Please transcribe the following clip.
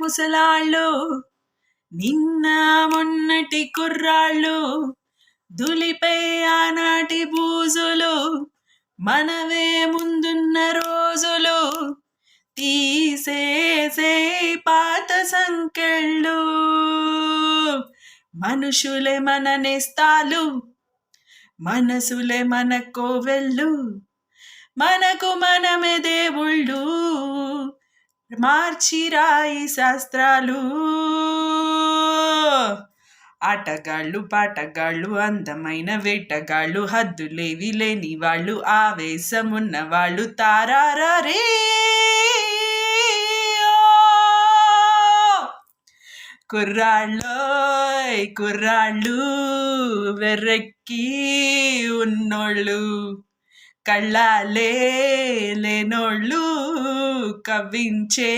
ముసలాళ్ళు నిన్న మొన్నటి కుర్రాళ్ళు దులిపై ఆనాటి బూజులు మనవే ముందున్న రోజులు తీసేసే పాత సంకెళ్ళు మనుషులే మన నేస్తాలు మనసులే మన కోవెళ్ళు మనకు మనమే దేవుళ్ళు మార్చిరాయి శాస్త్రాలు ఆటగాళ్ళు పాటగాళ్ళు అందమైన వేటగాళ్ళు హద్దులేవి లేని వాళ్ళు ఆవేశమున్న వాళ్ళు తారారే కుర్రాళ్ళు వెర్రెక్కి ఉన్నోళ్ళు కళ్ళాలే లేనోళ్ళు కవ్వించే